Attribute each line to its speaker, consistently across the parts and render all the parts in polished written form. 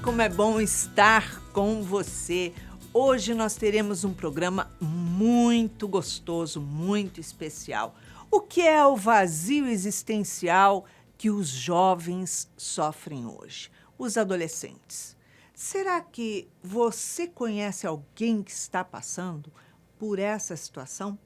Speaker 1: como é bom estar com você. Hoje nós teremos um programa muito gostoso, muito especial. O que é o vazio existencial que os jovens sofrem hoje? Os adolescentes. Será que você conhece alguém que está passando por essa situação?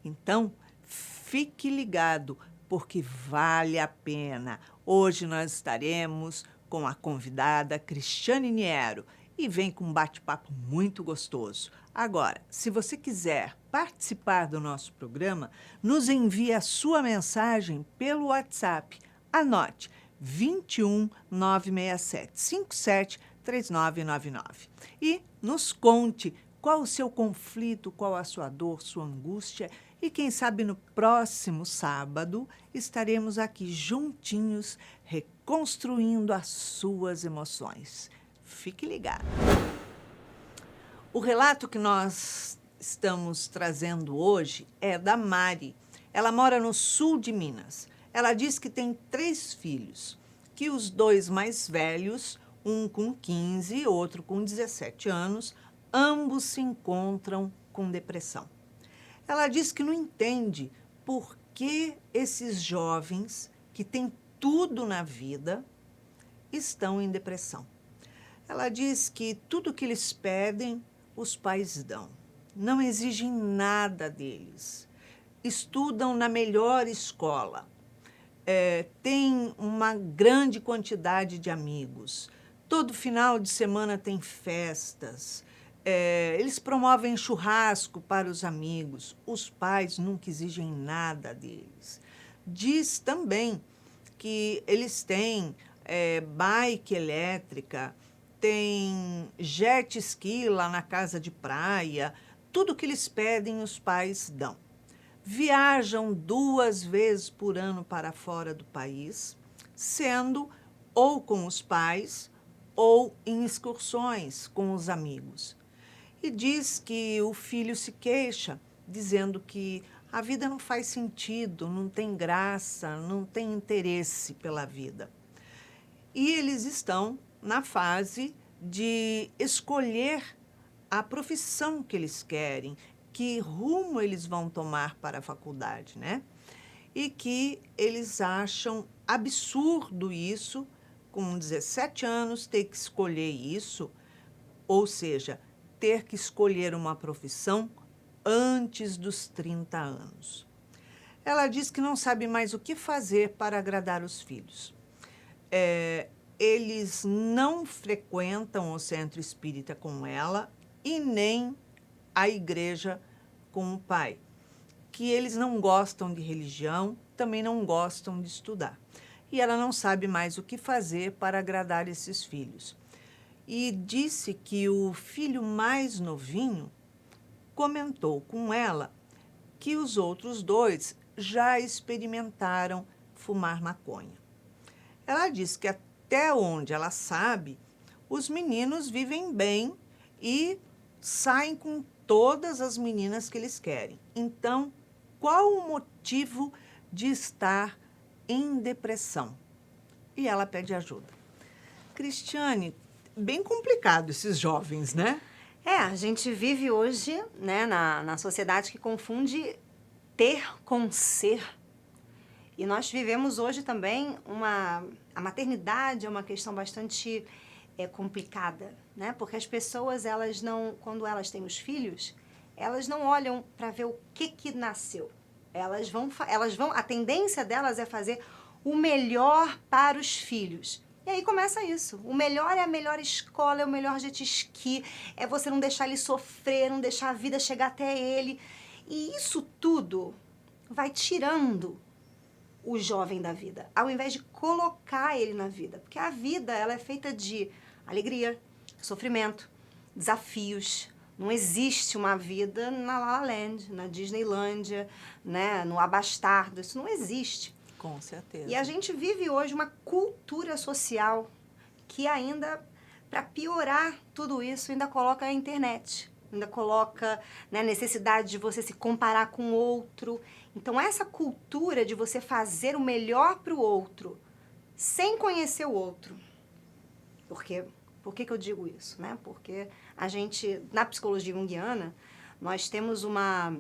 Speaker 1: Então, fique ligado, porque vale a pena. Hoje nós estaremos com a convidada Cristiane Niero e vem com um bate-papo muito gostoso. Agora, se você quiser participar do nosso programa, nos envie a sua mensagem pelo WhatsApp. Anote 21 967 57 3999 e nos conte qual o seu conflito, qual a sua dor, sua angústia. E quem sabe no próximo sábado estaremos aqui juntinhos reconstruindo as suas emoções. Fique ligado. O relato que nós estamos trazendo hoje é da Mari. Ela mora no sul de Minas. Ela diz que tem 3 filhos, que os 2 mais velhos, um com 15, outro com 17 anos, ambos se encontram com depressão. Ela diz que não entende por que esses jovens que têm tudo na vida estão em depressão. Ela diz que tudo que eles pedem, os pais dão. Não exigem nada deles. Estudam na melhor escola. Têm uma grande quantidade de amigos. Todo final de semana tem festas. Eles promovem churrasco para os amigos. Os pais nunca exigem nada deles. Diz também que eles têm bike elétrica, tem jet ski lá na casa de praia. Tudo que eles pedem, os pais dão. Viajam 2 vezes por ano para fora do país, sendo ou com os pais ou em excursões com os amigos. E diz que o filho se queixa, dizendo que a vida não faz sentido, não tem graça, não tem interesse pela vida. E eles estão na fase de escolher a profissão que eles querem, que rumo eles vão tomar para a faculdade, né? E que eles acham absurdo isso, com 17 anos, ter que escolher isso, ou seja, ter que escolher uma profissão antes dos 30 anos. Ela diz que não sabe mais o que fazer para agradar os filhos. Eles não frequentam o centro espírita com ela e nem a igreja com o pai, que eles não gostam de religião, também não gostam de estudar. E ela não sabe mais o que fazer para agradar esses filhos. E disse que o filho mais novinho comentou com ela que os outros 2 já experimentaram fumar maconha. Ela disse que até onde ela sabe, os meninos vivem bem e saem com todas as meninas que eles querem. Então, qual o motivo de estar em depressão? E ela pede ajuda. Cristiane, bem complicado esses jovens, né?
Speaker 2: A gente vive hoje, né, na sociedade que confunde ter com ser. E nós vivemos hoje também a maternidade é uma questão bastante complicada, né? Porque as pessoas, elas não, quando elas têm os filhos, elas não olham para ver o que nasceu. Elas vão, a tendência delas é fazer o melhor para os filhos. E aí começa isso. O melhor é a melhor escola, é o melhor jet ski, é você não deixar ele sofrer, não deixar a vida chegar até ele. E isso tudo vai tirando o jovem da vida, ao invés de colocar ele na vida. Porque a vida, ela é feita de alegria, sofrimento, desafios. Não existe uma vida na La La Land, na Disneylândia, né, no Abastardo. Isso não existe.
Speaker 1: Com certeza.
Speaker 2: E a gente vive hoje uma cultura social que ainda, para piorar tudo isso, ainda coloca a internet. Ainda coloca, né, a necessidade de você se comparar com o outro. Então, essa cultura de você fazer o melhor para o outro, sem conhecer o outro. Porque Por que eu digo isso? Né? Porque a gente, na psicologia junguiana, nós temos uma...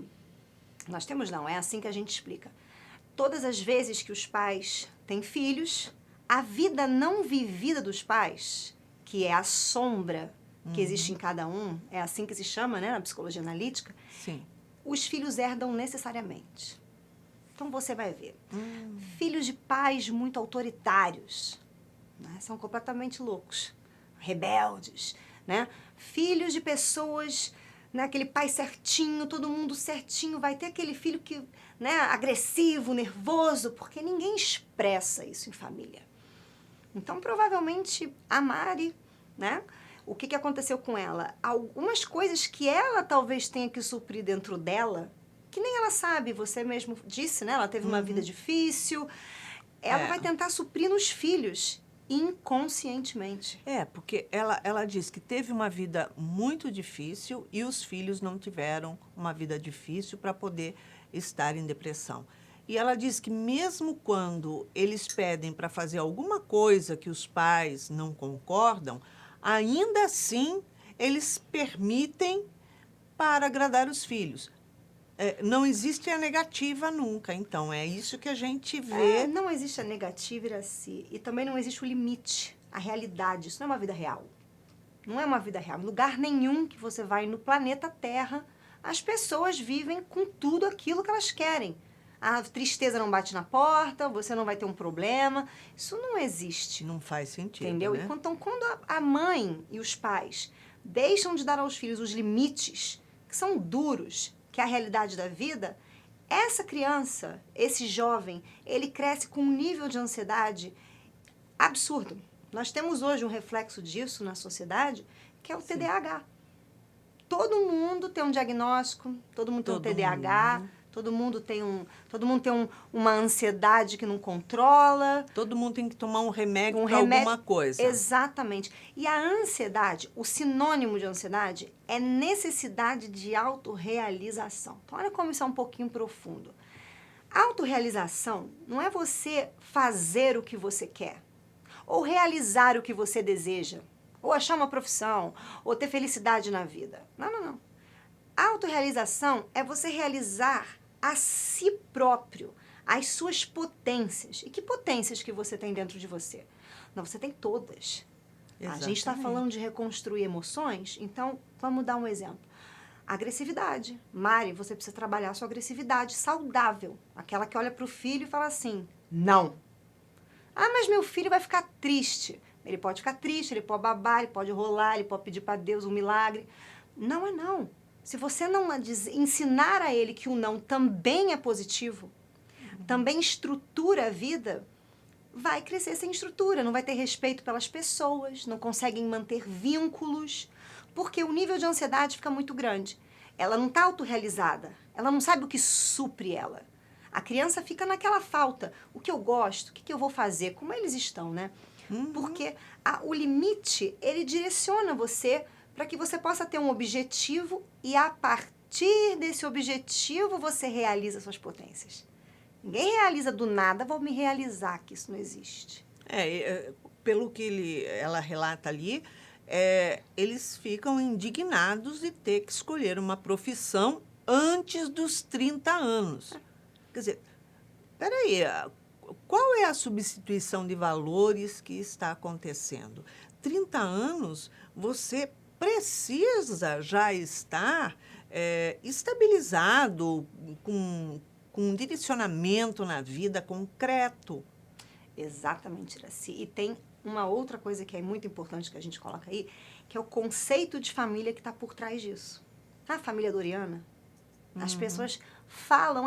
Speaker 2: Nós temos não, é assim que a gente explica. Todas as vezes que os pais têm filhos, a vida não vivida dos pais, que é a sombra que existe em cada um, é assim que se chama, né, na psicologia analítica,
Speaker 1: Sim.
Speaker 2: os filhos herdam necessariamente. Então você vai ver. Filhos de pais muito autoritários, né, são completamente loucos, rebeldes, né? Filhos de pessoas, né, aquele pai certinho, todo mundo certinho, vai ter aquele filho que, né, agressivo, nervoso, porque ninguém expressa isso em família. Então, provavelmente, a Mari, né, o que aconteceu com ela? Algumas coisas que ela talvez tenha que suprir dentro dela, que nem ela sabe, você mesmo disse, né, ela teve uma vida difícil, ela vai tentar suprir nos filhos, inconscientemente.
Speaker 1: Porque ela diz que teve uma vida muito difícil e os filhos não tiveram uma vida difícil para poder estar em depressão. E ela diz que mesmo quando eles pedem para fazer alguma coisa que os pais não concordam, ainda assim eles permitem para agradar os filhos. Não existe a negativa nunca, então é isso que a gente vê.
Speaker 2: Não existe a negativa, Iraci, e também não existe o limite, a realidade. Isso não é uma vida real. Não é uma vida real. Em lugar nenhum que você vai no planeta Terra, as pessoas vivem com tudo aquilo que elas querem. A tristeza não bate na porta, você não vai ter um problema. Isso não existe.
Speaker 1: Não faz sentido,
Speaker 2: entendeu?
Speaker 1: né?
Speaker 2: Então, quando a mãe e os pais deixam de dar aos filhos os limites, que são duros, que é a realidade da vida, essa criança, esse jovem, ele cresce com um nível de ansiedade absurdo. Nós temos hoje um reflexo disso na sociedade, que é o TDAH. Todo mundo tem um diagnóstico, todo mundo tem um TDAH, todo mundo tem uma ansiedade que não controla.
Speaker 1: Todo mundo tem que tomar um remédio para alguma coisa.
Speaker 2: Exatamente. E a ansiedade, o sinônimo de ansiedade é necessidade de autorrealização. Então, olha como isso é um pouquinho profundo. Autorrealização não é você fazer o que você quer, ou realizar o que você deseja, ou achar uma profissão, ou ter felicidade na vida. Não, não, não. A autorrealização é você realizar a si próprio, as suas potências. E que potências que você tem dentro de você? Não, você tem todas. Exatamente. A gente está falando de reconstruir emoções, então vamos dar um exemplo. Agressividade. Mari, você precisa trabalhar a sua agressividade saudável. Aquela que olha para o filho e fala assim, não. Ah, mas meu filho vai ficar triste. Ele pode ficar triste, ele pode babar, ele pode rolar, ele pode pedir para Deus um milagre. Não é não. Se você não ensinar a ele que o não também é positivo, também estrutura a vida, vai crescer sem estrutura, não vai ter respeito pelas pessoas, não conseguem manter vínculos, porque o nível de ansiedade fica muito grande. Ela não está autorrealizada, ela não sabe o que supre ela. A criança fica naquela falta. O que eu gosto, o que eu vou fazer, como eles estão, né? Porque o limite, ele direciona você para que você possa ter um objetivo e a partir desse objetivo você realiza suas potências. Ninguém realiza do nada, vou me realizar, que isso não existe.
Speaker 1: Pelo que ela relata ali, eles ficam indignados de ter que escolher uma profissão antes dos 30 anos. Quer dizer, peraí, qual é a substituição de valores que está acontecendo? 30 anos, você precisa já estar estabilizado, com um direcionamento na vida concreto.
Speaker 2: Exatamente, Iraci. E tem uma outra coisa que é muito importante que a gente coloca aí, que é o conceito de família que está por trás disso. A família doriana, as pessoas falam,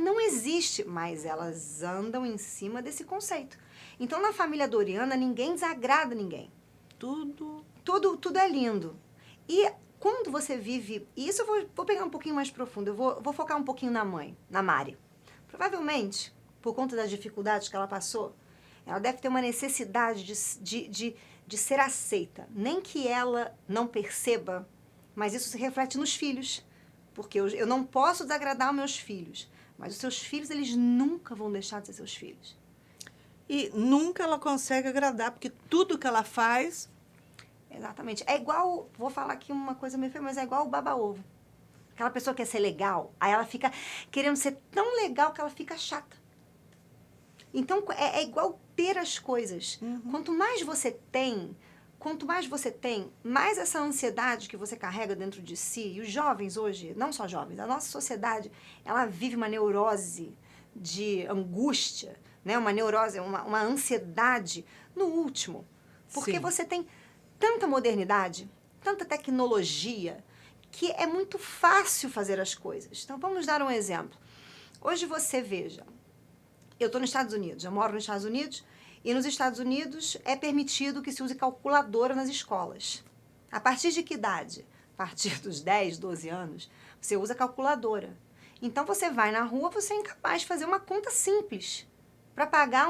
Speaker 2: não existe, mas elas andam em cima desse conceito. Então, na família doriana, ninguém desagrada ninguém. Tudo é lindo. E quando você vive... E isso eu vou pegar um pouquinho mais profundo. Eu vou focar um pouquinho na mãe, na Mari. Provavelmente, por conta das dificuldades que ela passou, ela deve ter uma necessidade de ser aceita. Nem que ela não perceba, mas isso se reflete nos filhos. Porque eu não posso desagradar os meus filhos. Mas os seus filhos, eles nunca vão deixar de ser seus filhos.
Speaker 1: E nunca ela consegue agradar, porque tudo que ela faz
Speaker 2: Exatamente. É igual, vou falar aqui uma coisa meio feia, mas é igual o baba-ovo. Aquela pessoa que quer ser legal, aí ela fica querendo ser tão legal que ela fica chata. Então, é igual ter as coisas. Quanto mais você tem, mais essa ansiedade que você carrega dentro de si, e os jovens hoje, não só jovens, a nossa sociedade, ela vive uma neurose de angústia, né? Uma neurose, uma ansiedade no último. Porque
Speaker 1: Sim.
Speaker 2: você tem tanta modernidade, tanta tecnologia, que é muito fácil fazer as coisas. Então, vamos dar um exemplo. Hoje você veja, eu estou nos Estados Unidos, eu moro nos Estados Unidos, e nos Estados Unidos é permitido que se use calculadora nas escolas. A partir de que idade? A partir dos 10, 12 anos, você usa calculadora. Então, você vai na rua, você é incapaz de fazer uma conta simples para pagar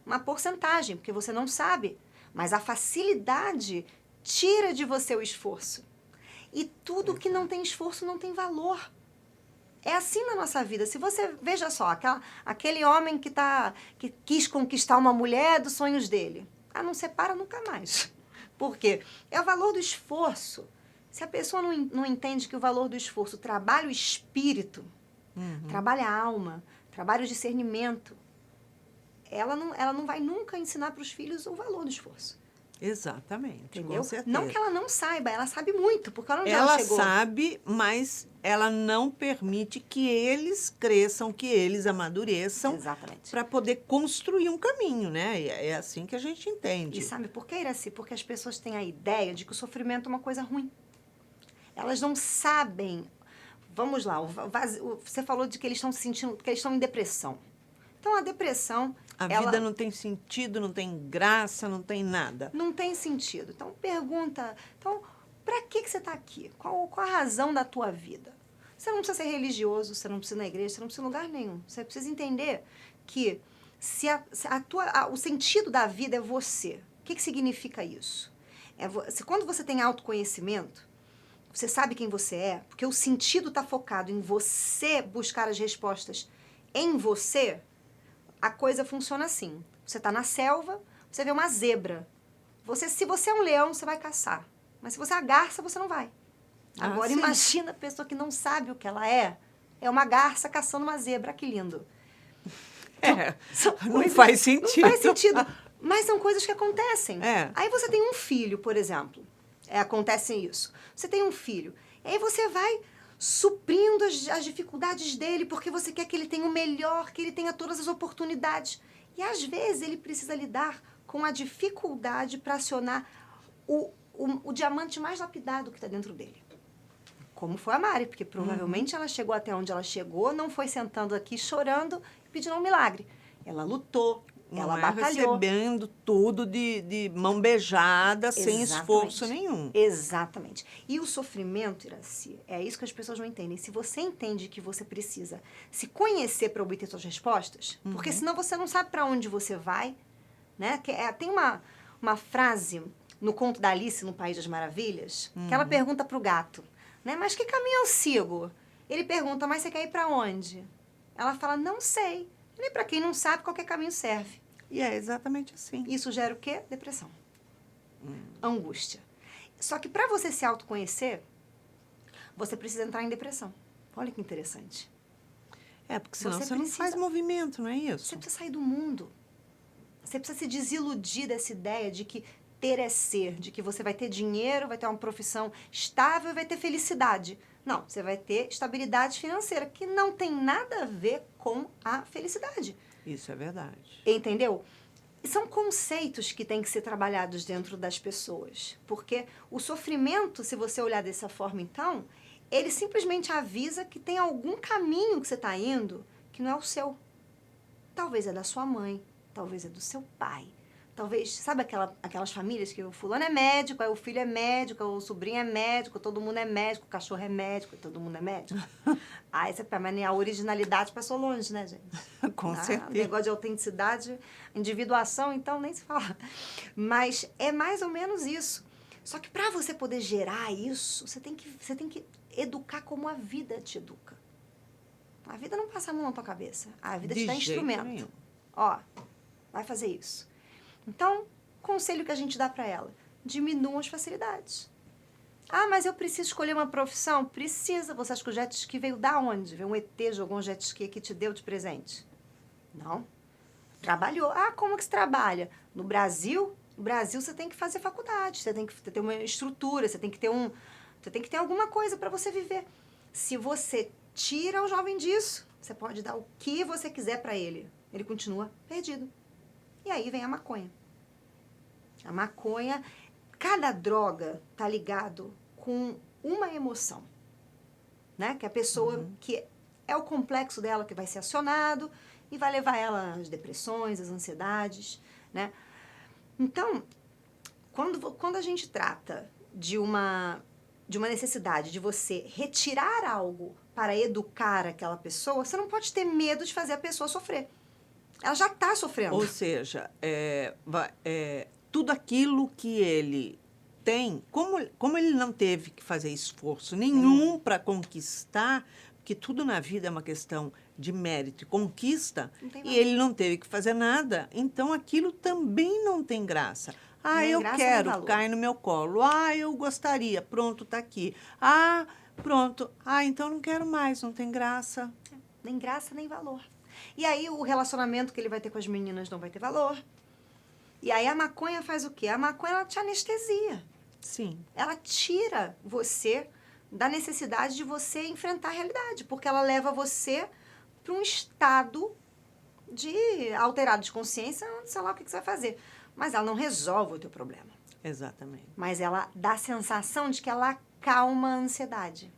Speaker 2: uma porcentagem, porque você não sabe. Mas a facilidade tira de você o esforço. E tudo que não tem esforço não tem valor. É assim na nossa vida. Se você, veja só, aquele homem que quis conquistar uma mulher dos sonhos dele. Não separa nunca mais. Por quê? É o valor do esforço. Se a pessoa não entende que o valor do esforço trabalha o espírito, trabalha a alma, trabalha o discernimento, ela não vai nunca ensinar para os filhos o valor do esforço.
Speaker 1: Exatamente,
Speaker 2: Entendeu?
Speaker 1: com certeza.
Speaker 2: Não que ela não saiba, ela sabe muito, porque onde ela
Speaker 1: Ela
Speaker 2: chegou.
Speaker 1: sabe, mas ela não permite que eles cresçam, que eles amadureçam
Speaker 2: Exatamente.
Speaker 1: para poder construir um caminho, né? E é assim que a gente entende.
Speaker 2: E sabe por que, Iraci? Porque as pessoas têm a ideia de que o sofrimento é uma coisa ruim. Elas não sabem. Vamos lá, você falou de que eles estão se sentindo, que eles estão em depressão. Então, a depressão...
Speaker 1: A vida não tem sentido, não tem graça, não tem nada.
Speaker 2: Não tem sentido. Então, pergunta... Então, para que você está aqui? Qual a razão da tua vida? Você não precisa ser religioso, você não precisa ir na igreja, você não precisa ir em lugar nenhum. Você precisa entender que o sentido da vida é você. O que significa isso? Quando você tem autoconhecimento, você sabe quem você é, porque o sentido está focado em você buscar as respostas em você, a coisa funciona assim. Você está na selva, você vê uma zebra. Se você é um leão, você vai caçar. Mas se você é a garça, você não vai. Agora,
Speaker 1: sim.
Speaker 2: imagina a pessoa que não sabe o que ela é. É uma garça caçando uma zebra. Que lindo.
Speaker 1: Não faz sentido.
Speaker 2: Não faz sentido. Mas são coisas que acontecem.
Speaker 1: É.
Speaker 2: Aí você tem um filho, por exemplo. Acontece isso. Você tem um filho. E aí você vai suprindo as dificuldades dele, porque você quer que ele tenha o melhor, que ele tenha todas as oportunidades. E às vezes ele precisa lidar com a dificuldade para acionar o diamante mais lapidado que está dentro dele. Como foi a Mari, porque provavelmente ela chegou até onde ela chegou, não foi sentando aqui chorando e pedindo um milagre. Ela lutou, ela batalhou.
Speaker 1: Recebendo tudo de mão beijada, sem esforço nenhum.
Speaker 2: Exatamente. E o sofrimento, Iraci, é isso que as pessoas não entendem. Se você entende que você precisa se conhecer para obter suas respostas, porque senão você não sabe para onde você vai, né? Tem uma frase no conto da Alice no País das Maravilhas, que ela pergunta para o gato, né? Mas que caminho eu sigo? Ele pergunta, mas você quer ir para onde? Ela fala, não sei. Nem para quem não sabe, qualquer caminho serve.
Speaker 1: E é exatamente assim.
Speaker 2: Isso gera o quê? Depressão. Angústia. Só que para você se autoconhecer, você precisa entrar em depressão. Olha que interessante.
Speaker 1: Porque senão você não faz movimento, não é isso?
Speaker 2: Você precisa sair do mundo. Você precisa se desiludir dessa ideia de que ter é ser, de que você vai ter dinheiro, vai ter uma profissão estável e vai ter felicidade. Não, você vai ter estabilidade financeira, que não tem nada a ver com a felicidade.
Speaker 1: Isso é verdade.
Speaker 2: Entendeu? São conceitos que têm que ser trabalhados dentro das pessoas. Porque o sofrimento, se você olhar dessa forma, então, ele simplesmente avisa que tem algum caminho que você está indo que não é o seu. Talvez é da sua mãe, talvez é do seu pai. Talvez, sabe aquelas famílias que o fulano é médico, aí o filho é médico, o sobrinho é médico, todo mundo é médico, o cachorro é médico, todo mundo é médico? Aí você pega, mas a originalidade passou longe, né, gente?
Speaker 1: Com certeza.
Speaker 2: O negócio de autenticidade, individuação, então nem se fala. Mas é mais ou menos isso. Só que para você poder gerar isso, você tem que educar como a vida te educa. A vida não passa a mão na tua cabeça. A vida te dá instrumento.
Speaker 1: Nenhum.
Speaker 2: Ó, vai fazer isso. Então, conselho que a gente dá para ela. diminuam as facilidades. Ah, mas eu preciso escolher uma profissão? Precisa. Você acha que o jet ski veio da onde? Veio um ET, jogou um jet ski que te deu de presente? Não. Trabalhou. Ah, como que se trabalha? No Brasil você tem que fazer faculdade, você tem que ter uma estrutura, você tem que ter alguma coisa para você viver. Se você tira o jovem disso, você pode dar o que você quiser para ele. Ele continua perdido. E aí vem a maconha. A maconha, cada droga tá ligado com uma emoção, né? Que a pessoa, que é o complexo dela que vai ser acionado e vai levar ela às depressões, às ansiedades, né? Então, quando a gente trata de uma necessidade de você retirar algo para educar aquela pessoa, você não pode ter medo de fazer a pessoa sofrer. Ela já está sofrendo.
Speaker 1: Ou seja, tudo aquilo que ele tem, como ele não teve que fazer esforço nenhum para conquistar, porque tudo na vida é uma questão de mérito e conquista, e ele não teve que fazer nada, então aquilo também não tem graça. Ah, eu quero, cai no meu colo. Ah, eu gostaria, pronto, está aqui. Ah, pronto. Ah, então não quero mais, não tem graça.
Speaker 2: Nem graça, nem valor. E aí o relacionamento que ele vai ter com as meninas não vai ter valor. E aí a maconha faz o quê? A maconha, ela te anestesia.
Speaker 1: Sim.
Speaker 2: Ela tira você da necessidade de você enfrentar a realidade, porque ela leva você para um estado de alterado de consciência, sei lá o que você vai fazer. Mas ela não resolve o teu problema.
Speaker 1: Exatamente.
Speaker 2: Mas ela dá a sensação de que ela acalma a ansiedade.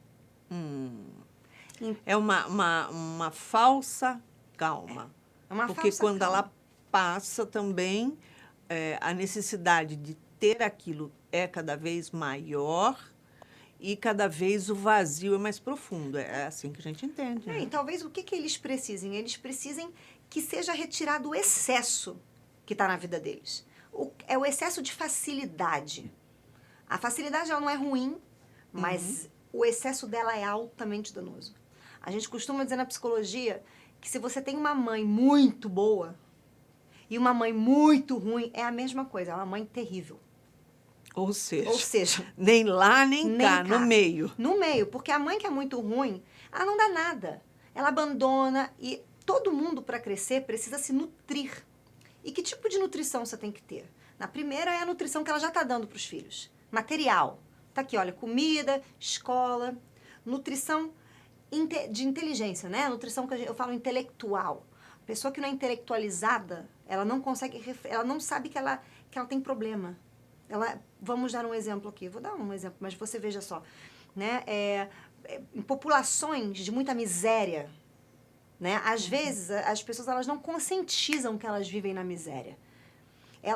Speaker 1: É uma falsa calma.
Speaker 2: É uma
Speaker 1: porque
Speaker 2: falsa
Speaker 1: quando
Speaker 2: calma.
Speaker 1: ela passa também, a necessidade de ter aquilo é cada vez maior e cada vez o vazio é mais profundo. É assim que a gente entende. Né?
Speaker 2: E talvez o que eles precisem? Eles precisem que seja retirado o excesso que está na vida deles. É o excesso de facilidade. A facilidade ela não é ruim, mas o excesso dela é altamente danoso. A gente costuma dizer na psicologia que se você tem uma mãe muito boa e uma mãe muito ruim, é a mesma coisa, é uma mãe terrível.
Speaker 1: Ou seja, nem lá, nem cá, no meio.
Speaker 2: No meio, porque a mãe que é muito ruim, ela não dá nada. Ela abandona e todo mundo, para crescer, precisa se nutrir. E que tipo de nutrição você tem que ter? Na primeira é a nutrição que ela já está dando para os filhos. Material. Tá aqui, olha, comida, escola, nutrição de inteligência, né? Nutrição que eu falo intelectual. A pessoa que não é intelectualizada, ela não consegue, ela não sabe que ela tem problema. Vamos dar um exemplo aqui, vou dar um exemplo, mas você veja só, né? Em populações de muita miséria, né? Às vezes as pessoas elas não conscientizam que elas vivem na miséria,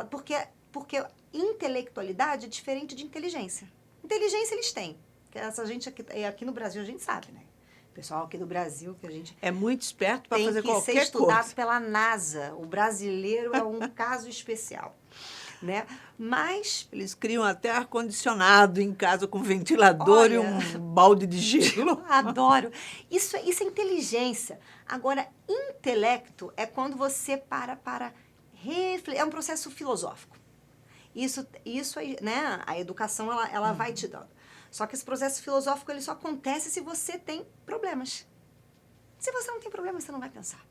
Speaker 2: porque intelectualidade é diferente de inteligência. Inteligência eles têm, que essa gente aqui no Brasil a gente sabe, né? O pessoal aqui do Brasil que a gente
Speaker 1: é muito esperto para fazer qualquer coisa.
Speaker 2: Tem que ser estudado pela NASA. O brasileiro é um caso especial. Né? Mas
Speaker 1: eles criam até ar-condicionado em casa com ventilador e um balde de gelo.
Speaker 2: Adoro. Isso é inteligência. Agora, intelecto é quando você para refletir. É um processo filosófico. Isso né? A educação ela vai te dando. Só que esse processo filosófico ele só acontece se você tem problemas. Se você não tem problemas, você não vai pensar.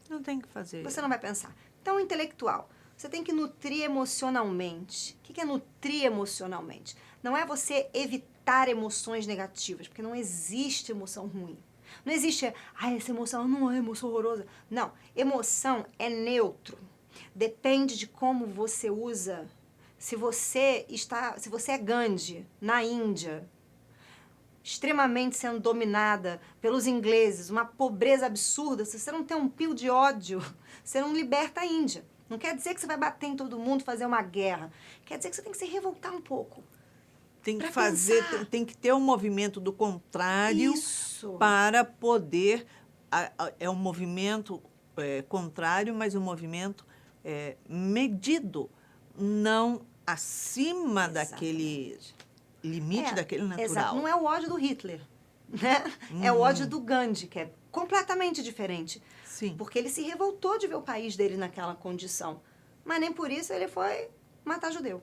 Speaker 1: Não tem que fazer.
Speaker 2: Você não vai pensar. Então, intelectual. Você tem que nutrir emocionalmente. O que é nutrir emocionalmente? Não é você evitar emoções negativas, porque não existe emoção ruim. Não existe, essa emoção não é emoção horrorosa. Não, emoção é neutro. Depende de como você usa. Se você é Gandhi, na Índia, extremamente sendo dominada pelos ingleses, uma pobreza absurda, se você não tem um pio de ódio, você não liberta a Índia. Não quer dizer que você vai bater em todo mundo, fazer uma guerra. Quer dizer que você tem que se revoltar um pouco.
Speaker 1: Tem que fazer, tem que ter um movimento do contrário.
Speaker 2: Isso.
Speaker 1: Para poder... É um movimento contrário, mas um movimento medido, não acima daquele limite, daquele natural.
Speaker 2: Exato. Não é o ódio do Hitler, né? É o ódio do Gandhi, que é completamente diferente.
Speaker 1: Sim.
Speaker 2: Porque ele se revoltou de ver o país dele naquela condição. Mas nem por isso ele foi matar judeu.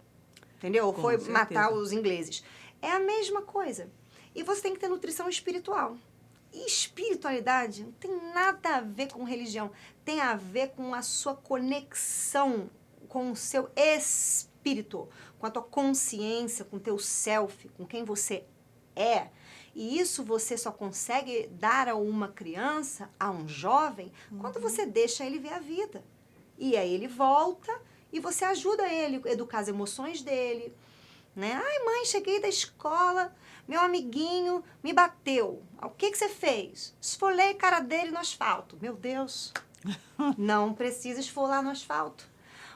Speaker 2: entendeu? Ou
Speaker 1: Com
Speaker 2: foi
Speaker 1: certeza.
Speaker 2: matar os ingleses. É a mesma coisa. E você tem que ter nutrição espiritual. E espiritualidade não tem nada a ver com religião. Tem a ver com a sua conexão com o seu espírito, com a tua consciência, com o teu self, com quem você é. E isso você só consegue dar a uma criança, a um jovem, quando você deixa ele ver a vida. E aí ele volta e você ajuda ele a educar as emoções dele, né? Ai, mãe, cheguei da escola, meu amiguinho me bateu. O que você fez? Esfolei a cara dele no asfalto. Meu Deus, não precisa esfolar no asfalto.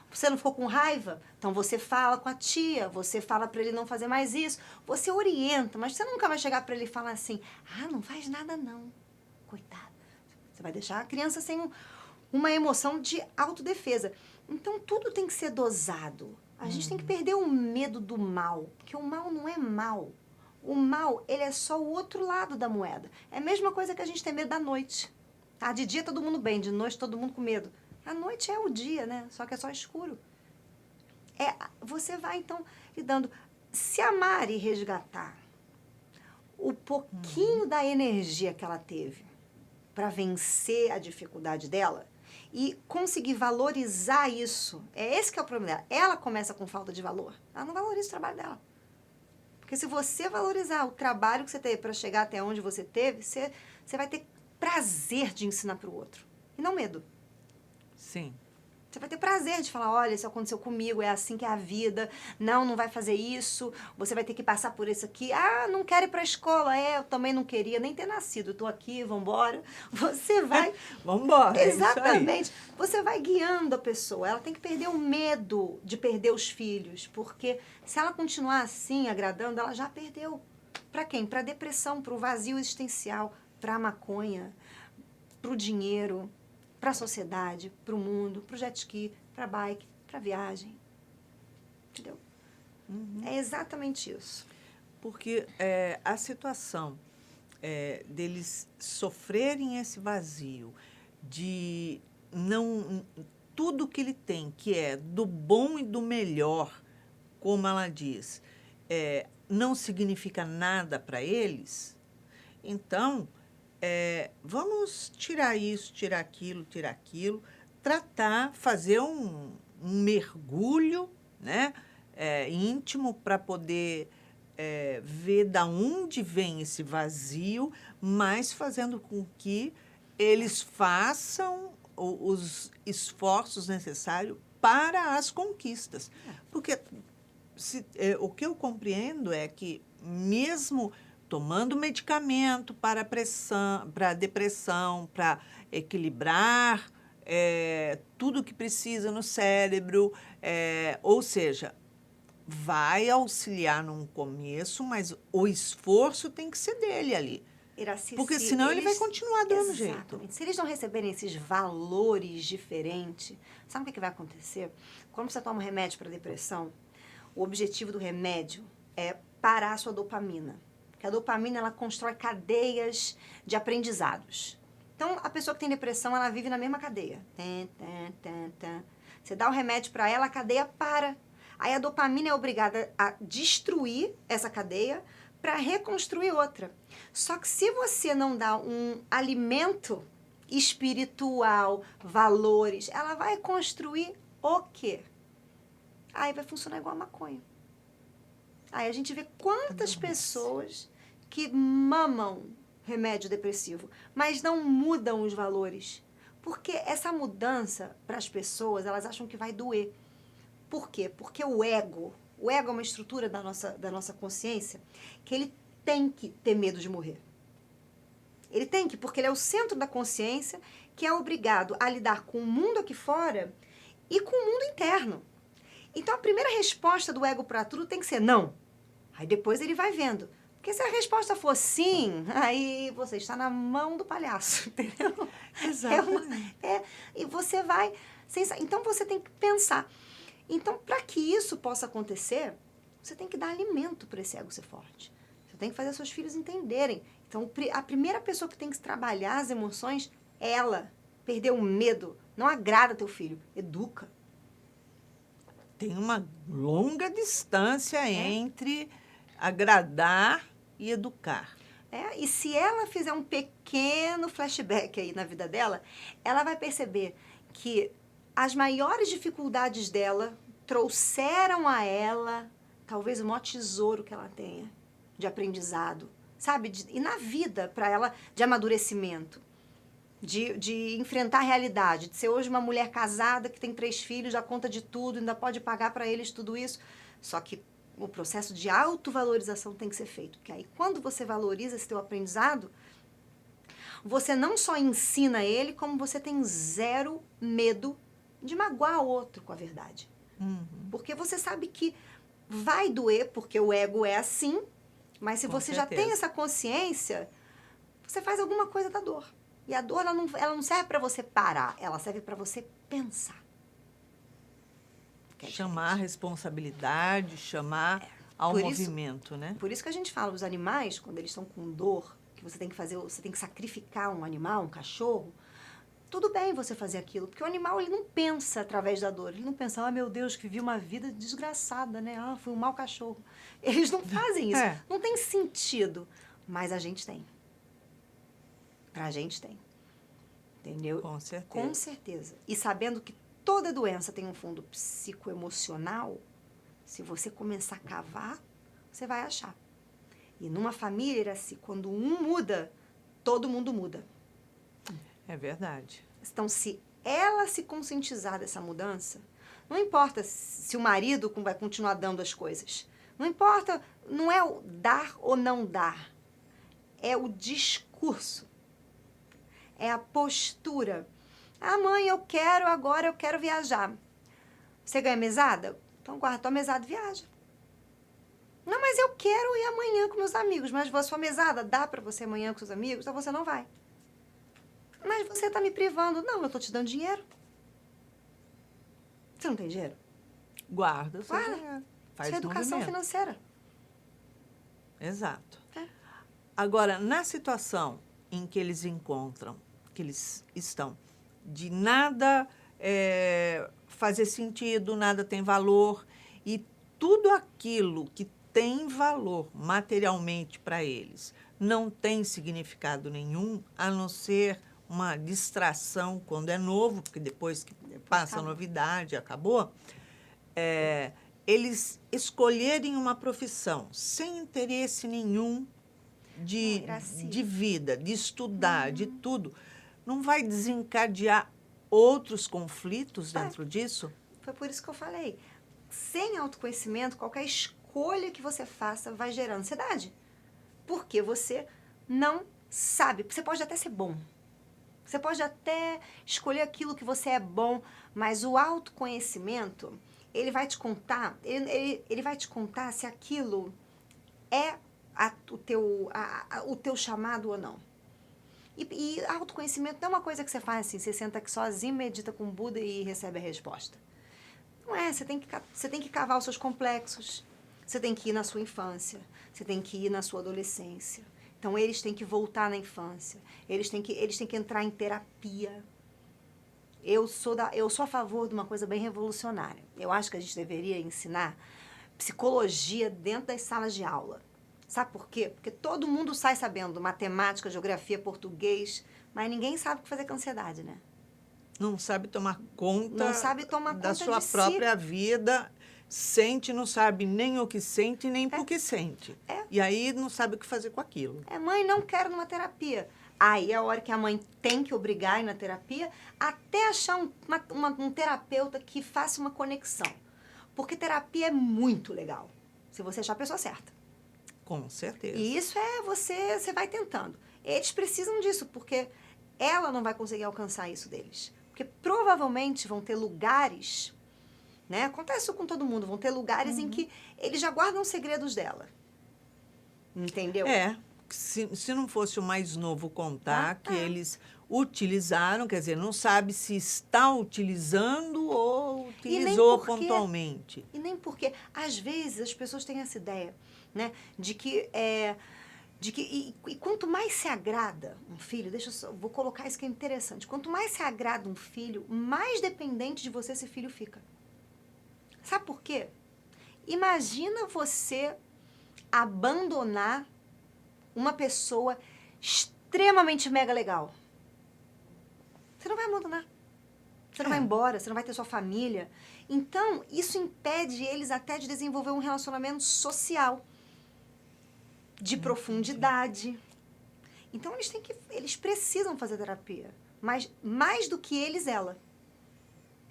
Speaker 2: Você não ficou com raiva? Então você fala com a tia, você fala para ele não fazer mais isso, você orienta, mas você nunca vai chegar para ele e falar assim, não faz nada não, coitado. Você vai deixar a criança sem uma emoção de autodefesa. Então tudo tem que ser dosado. A gente tem que perder o medo do mal, porque o mal não é mal. O mal, ele é só o outro lado da moeda. É a mesma coisa que a gente tem medo da noite. Tá? De dia todo mundo bem, de noite todo mundo com medo. A noite é o dia, né? Só que é só escuro. Você vai, então, lidando. Se amar e resgatar o pouquinho da energia que ela teve para vencer a dificuldade dela e conseguir valorizar isso, é esse que é o problema dela. Ela começa com falta de valor. Ela não valoriza o trabalho dela. Porque se você valorizar o trabalho que você teve para chegar até onde você teve, você vai ter prazer de ensinar para o outro. E não medo.
Speaker 1: Sim.
Speaker 2: Você vai ter prazer de falar, olha, isso aconteceu comigo, é assim que é a vida, não vai fazer isso, você vai ter que passar por isso aqui. Não quero ir para a escola, eu também não queria nem ter nascido, estou aqui, vambora. Você vai...
Speaker 1: Vambora,
Speaker 2: Exatamente. Você vai guiando a pessoa, ela tem que perder o medo de perder os filhos, porque se ela continuar assim, agradando, ela já perdeu. Para quem? Para a depressão, para o vazio existencial, para a maconha, para o dinheiro, para a sociedade, para o mundo, para o jet ski, para a bike, para a viagem. Entendeu? É exatamente isso.
Speaker 1: Porque a situação deles sofrerem esse vazio, de não... Tudo que ele tem, que é do bom e do melhor, como ela diz, não significa nada para eles, então... vamos tirar isso, tirar aquilo, tratar, fazer um mergulho, né, íntimo para poder ver da onde vem esse vazio, mas fazendo com que eles façam os esforços necessários para as conquistas. Porque o que eu compreendo é que mesmo tomando medicamento para pressão, para depressão, para equilibrar tudo que precisa no cérebro, ou seja, vai auxiliar num começo, mas o esforço tem que ser dele ali.
Speaker 2: Iraci,
Speaker 1: Porque senão ele vai continuar do mesmo jeito.
Speaker 2: Se eles não receberem esses valores diferentes, sabe o que vai acontecer? Quando você toma um remédio para depressão, o objetivo do remédio é parar a sua dopamina. Porque a dopamina, ela constrói cadeias de aprendizados. Então, a pessoa que tem depressão, ela vive na mesma cadeia. Você dá o remédio para ela, a cadeia para. Aí a dopamina é obrigada a destruir essa cadeia para reconstruir outra. Só que se você não dá um alimento espiritual, valores, ela vai construir o quê? Aí vai funcionar igual a maconha. Aí a gente vê quantas pessoas que mamam remédio depressivo, mas não mudam os valores. Porque essa mudança, para as pessoas, elas acham que vai doer. Por quê? Porque o ego é uma estrutura da nossa consciência que ele tem que ter medo de morrer. Ele tem que, porque ele é o centro da consciência que é obrigado a lidar com o mundo aqui fora e com o mundo interno. Então, a primeira resposta do ego para tudo tem que ser não. Aí depois ele vai vendo. Porque se a resposta for sim, aí você está na mão do palhaço, entendeu?
Speaker 1: Exatamente.
Speaker 2: E você vai... Então, você tem que pensar. Então, para que isso possa acontecer, você tem que dar alimento para esse ego ser forte. Você tem que fazer seus filhos entenderem. Então, a primeira pessoa que tem que trabalhar as emoções é ela. Perder o medo. Não agrada teu filho, educa.
Speaker 1: tem uma longa distância entre agradar e educar.
Speaker 2: E se ela fizer um pequeno flashback aí na vida dela, ela vai perceber que as maiores dificuldades dela trouxeram a ela talvez o maior tesouro que ela tenha de aprendizado, sabe? E na vida, para ela, de amadurecimento, de enfrentar a realidade, de ser hoje uma mulher casada que tem 3 filhos, já conta de tudo, ainda pode pagar para eles tudo isso. Só que o processo de autovalorização tem que ser feito, porque aí quando você valoriza esse teu aprendizado, você não só ensina ele, como você tem zero medo de magoar o outro com a verdade. Porque você sabe que vai doer, porque o ego é assim, mas se você já tem essa consciência, você faz alguma coisa da dor. E a dor, ela não serve para você parar, ela serve para você pensar.
Speaker 1: Chamar a responsabilidade, chamar ao movimento, né?
Speaker 2: Por isso que a gente fala, os animais, quando eles estão com dor, que você tem que sacrificar um animal, um cachorro, tudo bem você fazer aquilo, porque o animal, ele não pensa através da dor, ele não pensa, meu Deus, que vivi uma vida desgraçada, né? Fui um mau cachorro. Eles não fazem isso, não tem sentido, mas a gente tem. Pra gente tem. Entendeu?
Speaker 1: Com certeza.
Speaker 2: Com certeza. E sabendo que toda doença tem um fundo psicoemocional, se você começar a cavar, você vai achar. E numa família, era assim, quando um muda, todo mundo muda.
Speaker 1: É verdade.
Speaker 2: Então, se ela se conscientizar dessa mudança, não importa se o marido vai continuar dando as coisas. Não importa, não é o dar ou não dar. É o discurso. É a postura. Mãe, agora eu quero viajar. Você ganha mesada? Então guarda tua mesada e viaja. Não, mas eu quero ir amanhã com meus amigos. Mas a sua mesada dá para você amanhã com seus amigos? Então você não vai. Mas você tá me privando. Não, eu tô te dando dinheiro. Você não tem dinheiro?
Speaker 1: Guarda.
Speaker 2: Faz isso é educação financeira.
Speaker 1: Exato. Agora, na situação em que eles encontram, que eles estão, de nada fazer sentido, nada tem valor, e tudo aquilo que tem valor materialmente para eles não tem significado nenhum, a não ser uma distração quando é novo, porque depois que passa a novidade, acabou, eles escolherem uma profissão sem interesse nenhum de vida, de estudar, de tudo, não vai desencadear outros conflitos dentro disso?
Speaker 2: Foi por isso que eu falei. Sem autoconhecimento, qualquer escolha que você faça vai gerar ansiedade. Porque você não sabe. Você pode até ser bom. Você pode até escolher aquilo que você é bom, mas o autoconhecimento, ele vai te contar, ele vai te contar se aquilo é o teu chamado ou não. E autoconhecimento não é uma coisa que você faz assim, você senta aqui sozinho, medita com o Buda e recebe a resposta. Não é, você tem que cavar os seus complexos, você tem que ir na sua infância, você tem que ir na sua adolescência. Então, eles têm que voltar na infância, eles têm que entrar em terapia. Eu sou a favor de uma coisa bem revolucionária. Eu acho que a gente deveria ensinar psicologia dentro das salas de aula. Sabe por quê? Porque todo mundo sai sabendo matemática, geografia, português, mas ninguém sabe o que fazer com a ansiedade, né?
Speaker 1: Não sabe tomar conta, da sua própria vida, não sabe nem o que sente, nem por que sente. E aí não sabe o que fazer com aquilo.
Speaker 2: Mãe, não quero numa terapia. Aí é a hora que a mãe tem que obrigar a ir na terapia até achar um terapeuta que faça uma conexão. Porque terapia é muito legal, se você achar a pessoa certa.
Speaker 1: Com certeza.
Speaker 2: E isso você vai tentando. Eles precisam disso, porque ela não vai conseguir alcançar isso deles. Porque provavelmente vão ter lugares, né? Acontece isso com todo mundo, vão ter lugares em que eles já guardam os segredos dela. Entendeu?
Speaker 1: Se não fosse o mais novo contar que eles utilizaram, quer dizer, não sabe se está utilizando ou utilizou pontualmente.
Speaker 2: E nem porque, às vezes, as pessoas têm essa ideia, né? De que quanto mais se agrada um filho, vou colocar isso que é interessante, quanto mais se agrada um filho, mais dependente de você esse filho fica. Sabe por quê? Imagina você abandonar uma pessoa extremamente mega legal. Você não vai abandonar. Você não vai embora, você não vai ter sua família. Então, isso impede eles até de desenvolver um relacionamento social, de profundidade. Então, eles precisam fazer terapia. Mas mais do que eles, ela.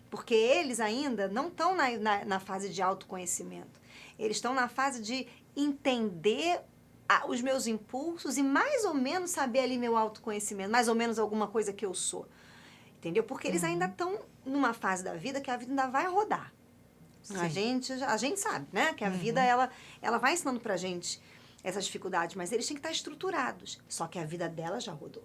Speaker 2: Porque eles ainda não estão na fase de autoconhecimento. Eles estão na fase de entender os meus impulsos e mais ou menos saber ali meu autoconhecimento, mais ou menos alguma coisa que eu sou. Entendeu? Porque eles ainda estão numa fase da vida que a vida ainda vai rodar. A gente sabe, né? Que a vida, ela vai ensinando pra gente essas dificuldades, mas eles têm que estar estruturados. Só que a vida dela já rodou.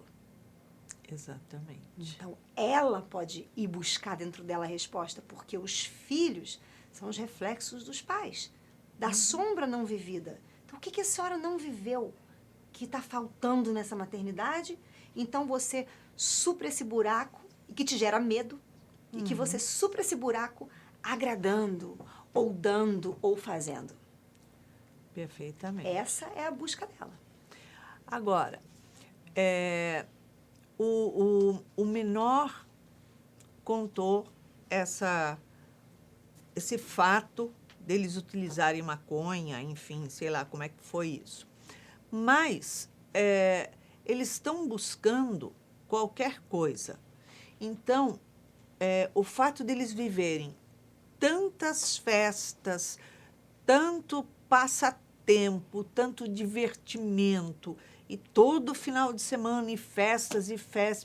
Speaker 1: Exatamente.
Speaker 2: Então, ela pode ir buscar dentro dela a resposta, porque os filhos são os reflexos dos pais, da sombra não vivida. Então, o que a senhora não viveu que está faltando nessa maternidade? Então, você supra esse buraco, que te gera medo, e que você supra esse buraco agradando, ou dando, ou fazendo.
Speaker 1: Perfeitamente.
Speaker 2: Essa é a busca dela.
Speaker 1: Agora, o menor contou esse fato deles utilizarem maconha, enfim, sei lá como é que foi isso. Mas eles estão buscando qualquer coisa. Então, o fato deles viverem tantas festas, tanto passatempo, tanto divertimento, e todo final de semana, e festas,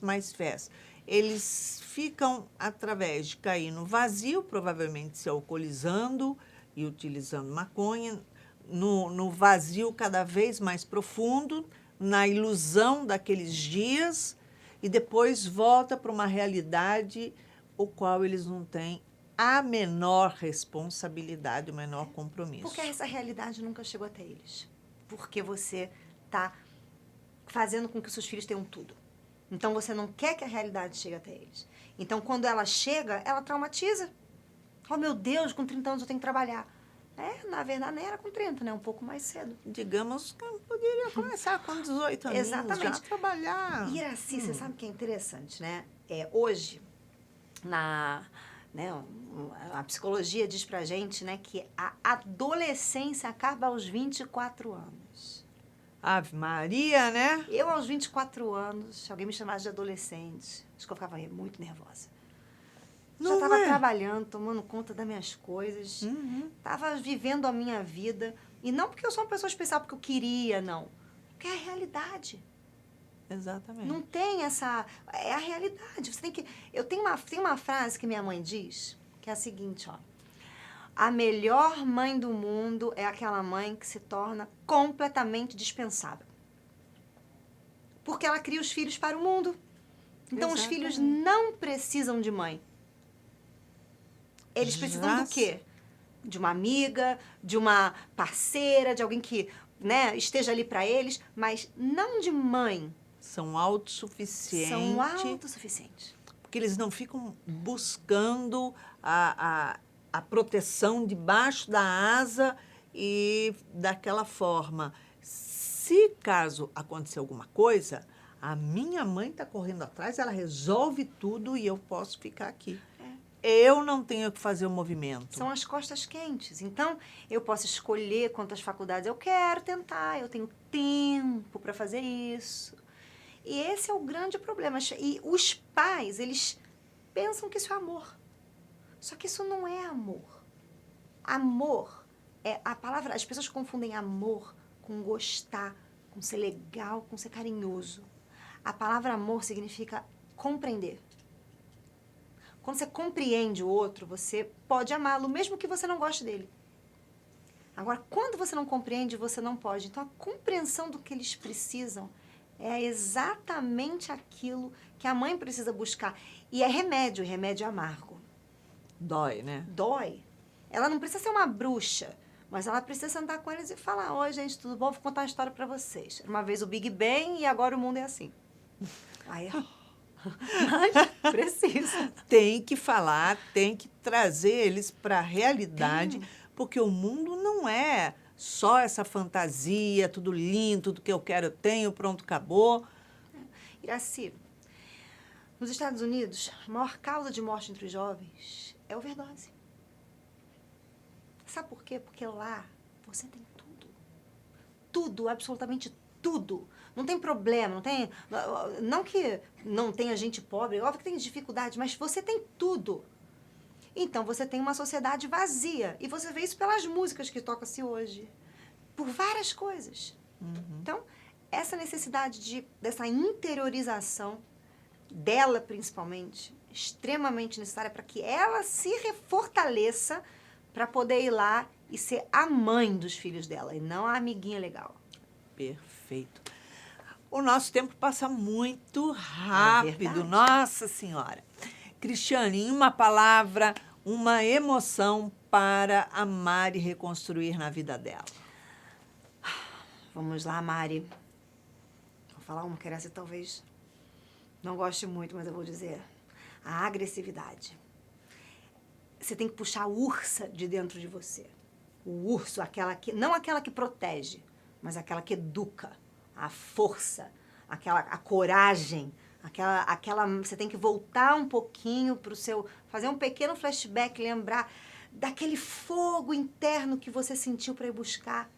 Speaker 1: mais festas. Eles ficam, através de cair no vazio, provavelmente se alcoolizando e utilizando maconha, no vazio cada vez mais profundo, na ilusão daqueles dias, e depois volta para uma realidade o qual eles não têm a menor responsabilidade, o menor compromisso.
Speaker 2: Porque essa realidade nunca chegou até eles. Porque você está fazendo com que os seus filhos tenham tudo. Então, você não quer que a realidade chegue até eles. Então, quando ela chega, ela traumatiza. Oh, meu Deus, com 30 anos eu tenho que trabalhar. Na verdade, nem era com 30, né? Um pouco mais cedo.
Speaker 1: Digamos que eu poderia começar com 18 anos.
Speaker 2: Exatamente.
Speaker 1: Já trabalhar.
Speaker 2: E assim, você sabe o que é interessante, né? Hoje, a psicologia diz pra gente, né, que a adolescência acaba aos 24 anos.
Speaker 1: Ave Maria, né?
Speaker 2: Eu, aos 24 anos, se alguém me chamasse de adolescente, acho que eu ficava muito nervosa. Já estava trabalhando, tomando conta das minhas coisas, estava vivendo a minha vida. E não porque eu sou uma pessoa especial, porque eu queria, não. Porque é a realidade.
Speaker 1: Exatamente.
Speaker 2: Não tem essa... É a realidade. Você tem que... Tem uma frase que minha mãe diz, que é a seguinte, ó. A melhor mãe do mundo é aquela mãe que se torna completamente dispensável. Porque ela cria os filhos para o mundo. Então, os filhos não precisam de mãe. Eles precisam do quê? De uma amiga, de uma parceira, de alguém que, né, esteja ali para eles, mas não de mãe.
Speaker 1: São autossuficientes.
Speaker 2: São autossuficientes.
Speaker 1: Porque eles não ficam buscando a proteção debaixo da asa e daquela forma. Se caso acontecer alguma coisa, a minha mãe está correndo atrás, ela resolve tudo e eu posso ficar aqui. Eu não tenho que fazer o movimento.
Speaker 2: São as costas quentes. Então, eu posso escolher quantas faculdades eu quero tentar, eu tenho tempo para fazer isso. E esse é o grande problema. E os pais, eles pensam que isso é amor. Só que isso não é amor. Amor é a palavra... As pessoas confundem amor com gostar, com ser legal, com ser carinhoso. A palavra amor significa compreender. Quando você compreende o outro, você pode amá-lo, mesmo que você não goste dele. Agora, quando você não compreende, você não pode. Então, a compreensão do que eles precisam é exatamente aquilo que a mãe precisa buscar. E é remédio amargo.
Speaker 1: Dói, né?
Speaker 2: Dói. Ela não precisa ser uma bruxa, mas ela precisa sentar com eles e falar: oi, gente, tudo bom? Vou contar uma história pra vocês. Uma vez o Big Bang e agora o mundo é assim. Aí, Mas precisa.
Speaker 1: Tem que falar, tem que trazer eles para a realidade, porque o mundo não é só essa fantasia, tudo lindo, tudo que eu quero eu tenho, pronto, acabou.
Speaker 2: Iraci, nos Estados Unidos, a maior causa de morte entre os jovens é overdose. Sabe por quê? Porque lá você tem tudo. Tudo, absolutamente tudo. Não tem problema, não tem... Não que não tenha gente pobre, óbvio que tem dificuldade, mas você tem tudo. Então, você tem uma sociedade vazia. E você vê isso pelas músicas que tocam-se hoje. Por várias coisas. Então, essa necessidade dessa interiorização dela, principalmente, extremamente necessária para que ela se fortaleça para poder ir lá e ser a mãe dos filhos dela, e não a amiguinha legal.
Speaker 1: Perfeito. O nosso tempo passa muito rápido, Nossa Senhora. Cristiane, em uma palavra, uma emoção para a Mari reconstruir na vida dela.
Speaker 2: Vamos lá, Mari. Vou falar uma que essa talvez não goste muito, mas eu vou dizer. A agressividade. Você tem que puxar a ursa de dentro de você. O urso, não aquela que protege, mas aquela que educa. A força, a coragem, você tem que voltar um pouquinho para o seu, fazer um pequeno flashback, lembrar daquele fogo interno que você sentiu para ir buscar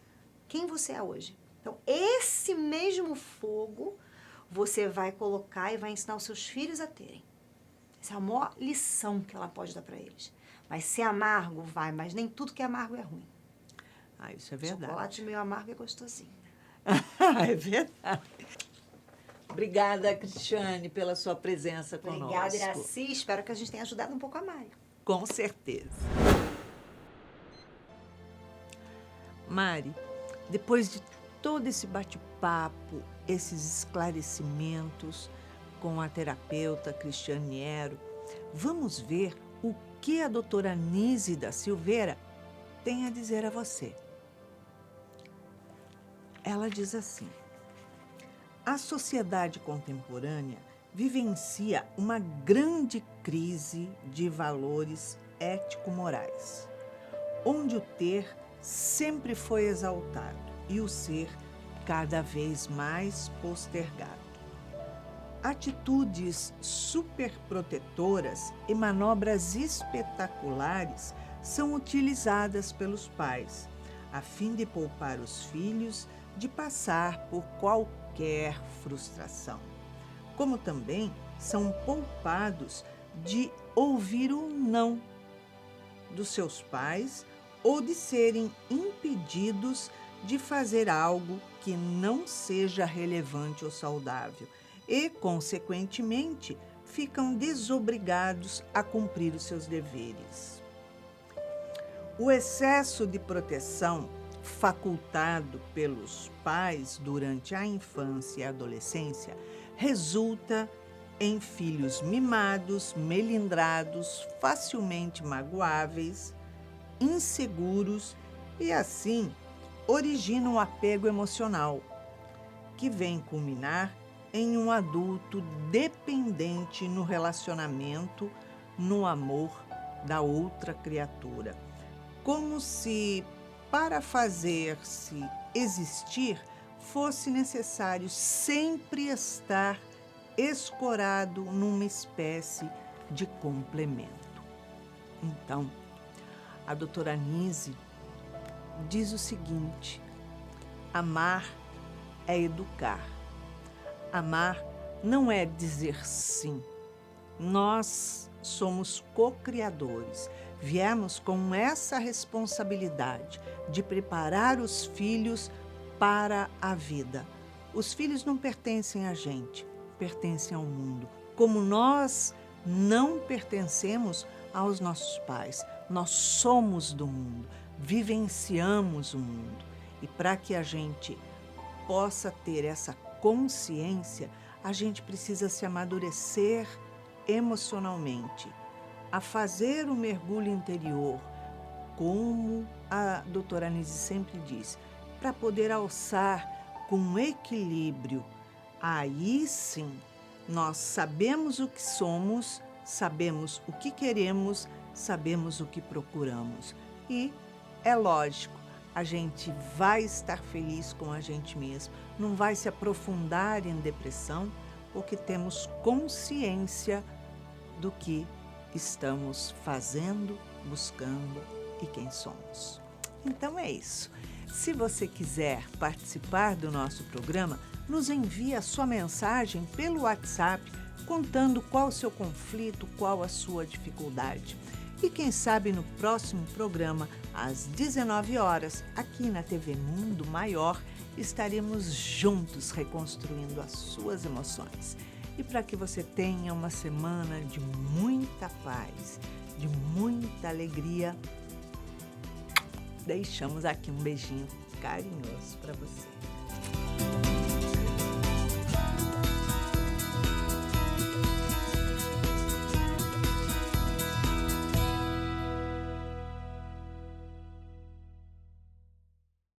Speaker 2: quem você é hoje. Então, esse mesmo fogo você vai colocar e vai ensinar os seus filhos a terem. Essa é a maior lição que ela pode dar para eles. Vai ser amargo? Vai, mas nem tudo que é amargo é ruim.
Speaker 1: Ah, isso é verdade.
Speaker 2: Chocolate meio amargo é gostosinho.
Speaker 1: É verdade. Obrigada, Cristiane, pela sua presença conosco.
Speaker 2: Obrigada, Iraci. Espero que a gente tenha ajudado um pouco a Mari.
Speaker 1: Com certeza. Mari, depois de todo esse bate-papo, esses esclarecimentos com a terapeuta Cristiane Ero, vamos ver o que a doutora Nise da Silveira tem a dizer a você. Ela diz assim: a sociedade contemporânea vivencia uma grande crise de valores ético-morais, onde o ter sempre foi exaltado e o ser cada vez mais postergado. Atitudes superprotetoras e manobras espetaculares são utilizadas pelos pais, a fim de poupar os filhos de passar por qualquer frustração, como também são poupados de ouvir o não dos seus pais ou de serem impedidos de fazer algo que não seja relevante ou saudável e, consequentemente, ficam desobrigados a cumprir os seus deveres. O excesso de proteção facultado pelos pais durante a infância e a adolescência resulta em filhos mimados, melindrados, facilmente magoáveis, inseguros e, assim, origina um apego emocional, que vem culminar em um adulto dependente no relacionamento, no amor da outra criatura, como se, para fazer-se existir, fosse necessário sempre estar escorado numa espécie de complemento. Então, a doutora Nise diz o seguinte: amar é educar. Amar não é dizer sim. Nós somos co-criadores. Viemos com essa responsabilidade de preparar os filhos para a vida. Os filhos não pertencem a gente, pertencem ao mundo. Como nós não pertencemos aos nossos pais, nós somos do mundo, vivenciamos o mundo. E para que a gente possa ter essa consciência, a gente precisa se amadurecer emocionalmente, a fazer o mergulho interior, como a doutora Nise sempre diz, para poder alçar com equilíbrio. Aí sim Nós sabemos o que somos, sabemos o que queremos, sabemos o que procuramos. E é lógico, a gente vai estar feliz com a gente mesmo, não vai se aprofundar em depressão, porque temos consciência do que estamos fazendo, buscando e quem somos. Então é isso. Se você quiser participar do nosso programa, nos envie a sua mensagem pelo WhatsApp, contando qual o seu conflito, qual a sua dificuldade. E quem sabe no próximo programa, às 19 horas, aqui na TV Mundo Maior, estaremos juntos reconstruindo as suas emoções. E para que você tenha uma semana de muita paz, de muita alegria, deixamos aqui um beijinho carinhoso para você.